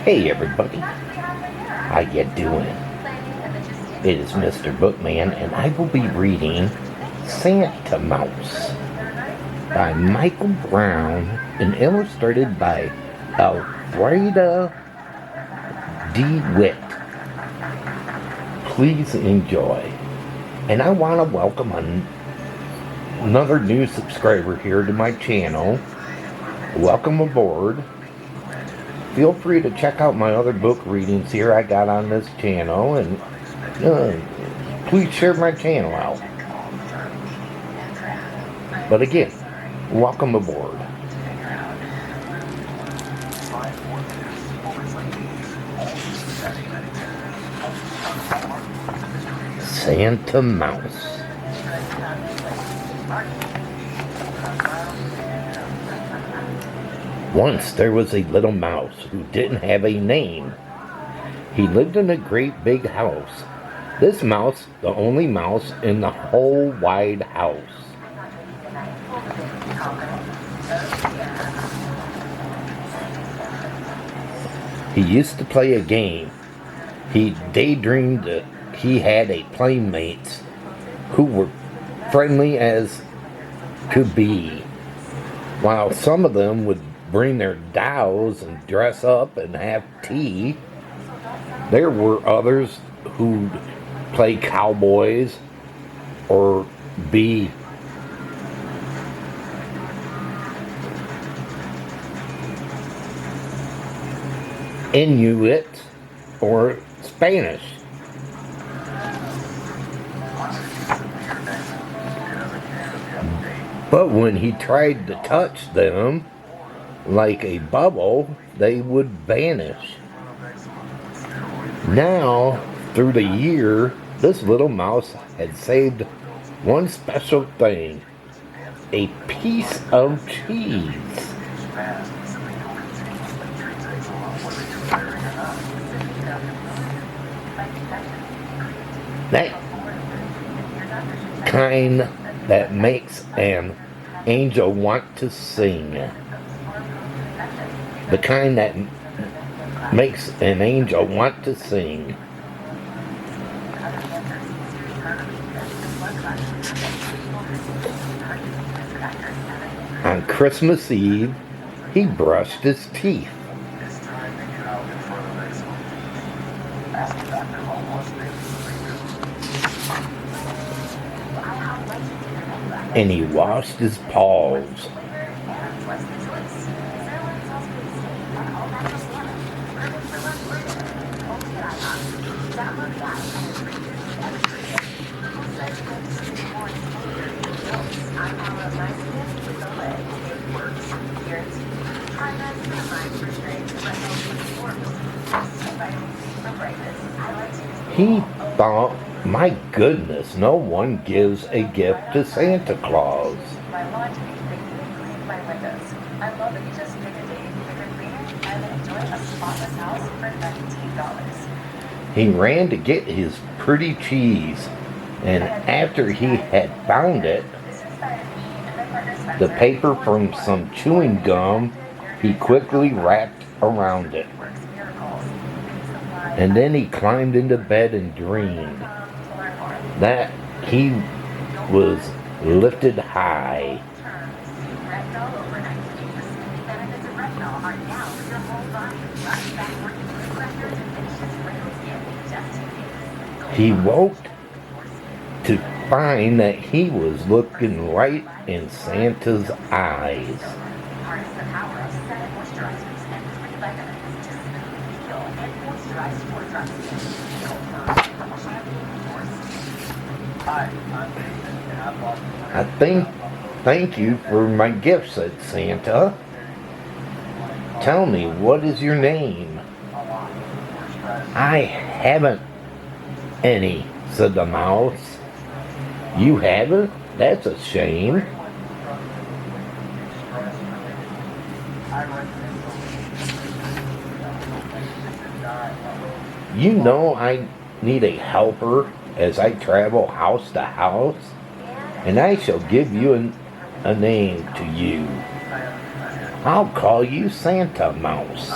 Hey everybody, how you doing? It is Mr. Bookman, and I will be reading Santa Mouse by Michael Brown and illustrated by Elfrieda Witt. Please enjoy. And I want to welcome another new subscriber here to my channel. Welcome aboard. Feel free to check out my other book readings here I got on this channel, and please share my channel out. But again, welcome aboard. Santa Mouse. Once there was a little mouse who didn't have a name. He lived in a great big house. This mouse, the only mouse in the whole wide house. He used to play a game. He daydreamed that he had a playmates who were friendly as could be, while some of them would bring their dolls and dress up and have tea. There were others who'd play cowboys or be Inuit or Spanish. But when he tried to touch them like a bubble, they would vanish. Now, through the year, this little mouse had saved one special thing: a piece of cheese. That kind that makes an angel want to sing. The kind that makes an angel want to sing. On Christmas Eve, he brushed his teeth. And he washed his paws. He thought, my goodness, no one gives a gift to Santa Claus. He ran to get his pretty cheese, and after he had found it, the paper from some chewing gum, he quickly wrapped around it. And then he climbed into bed and dreamed that he was lifted high. He woke to find that he was looking right in Santa's eyes. Thank you for my gift, said Santa. Tell me, what is your name? I haven't any, said the mouse. You haven't? That's a shame. You know I need a helper as I travel house to house, and I shall give you a name to you. I'll call you Santa Mouse.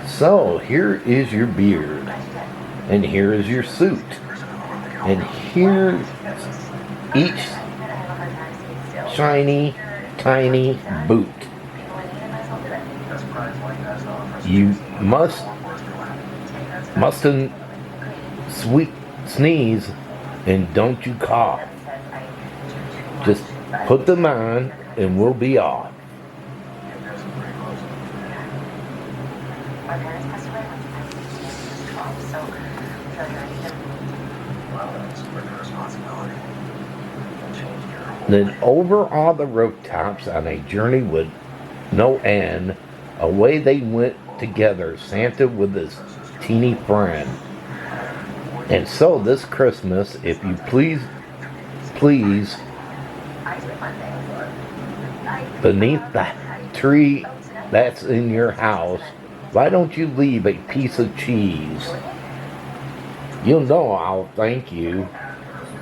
So, here is your beard, and here is your suit, and here's each shiny, tiny boot. You mustn't sneeze, and don't you cough. Just put them on, and we'll be off. Then over all the rooftops on a journey with no end, away they went together, Santa with his teeny friend. And so this Christmas, if you please, beneath the tree that's in your house, why don't you leave a piece of cheese? You'll know I'll thank you,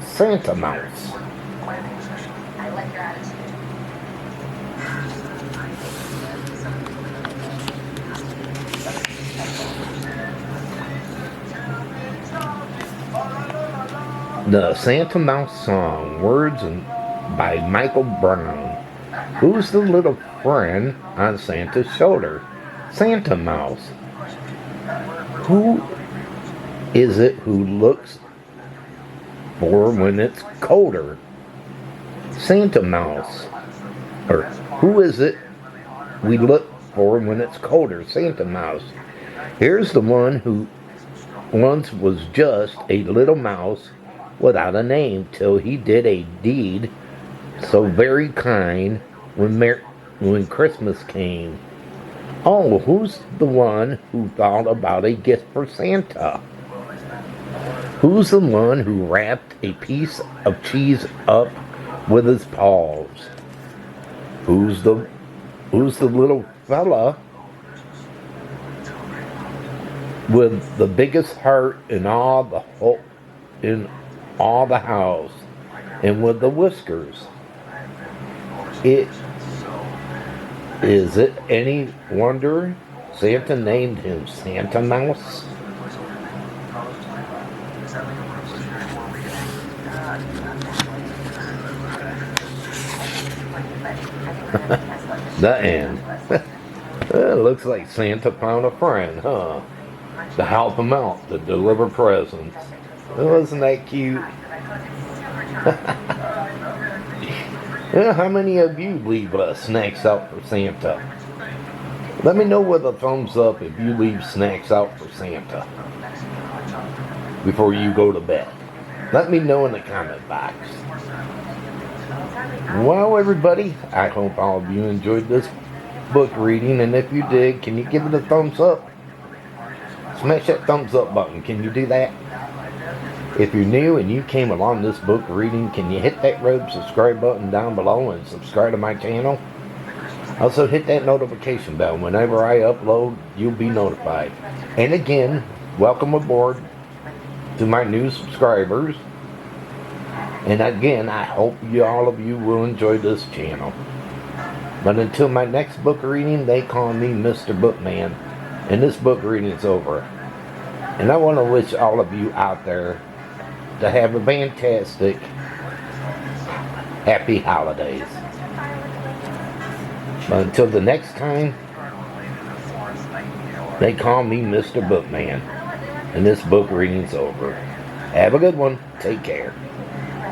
Santa Mouse. The Santa Mouse Song, words by Michael Brown. Who's the little friend on Santa's shoulder? Santa Mouse. Who is it who looks for when it's colder? Santa Mouse. Or who is it we look for when it's colder? Santa Mouse. Here's the one who once was just a little mouse without a name, till he did a deed so very kind when Christmas came. Oh, who's the one who thought about a gift for Santa? Who's the one who wrapped a piece of cheese up with his paws? Who's the little fella with the biggest heart in all the house, and with the whiskers? Is it any wonder Santa named him Santa Mouse? The end. It looks like Santa found a friend, huh? To help him out, to deliver presents. Wasn't that cute? How many of you leave snacks out for Santa? Let me know with a thumbs up if you leave snacks out for Santa before you go to bed. Let me know in the comment box. Well, everybody, I hope all of you enjoyed this book reading, and if you did, can you give it a thumbs up? Smash that thumbs up button. Can you do that? If you're new and you came along this book reading, can you hit that red subscribe button down below and subscribe to my channel? Also hit that notification bell. Whenever I upload, you'll be notified. And again, welcome aboard to my new subscribers. And again, I hope all of you will enjoy this channel. But until my next book reading, they call me Mr.Bookman. And this book reading is over. And I want to wish all of you out there to have a fantastic, happy holidays. But until the next time, they call me Mr. Bookman. And this book reading's over. Have a good one. Take care.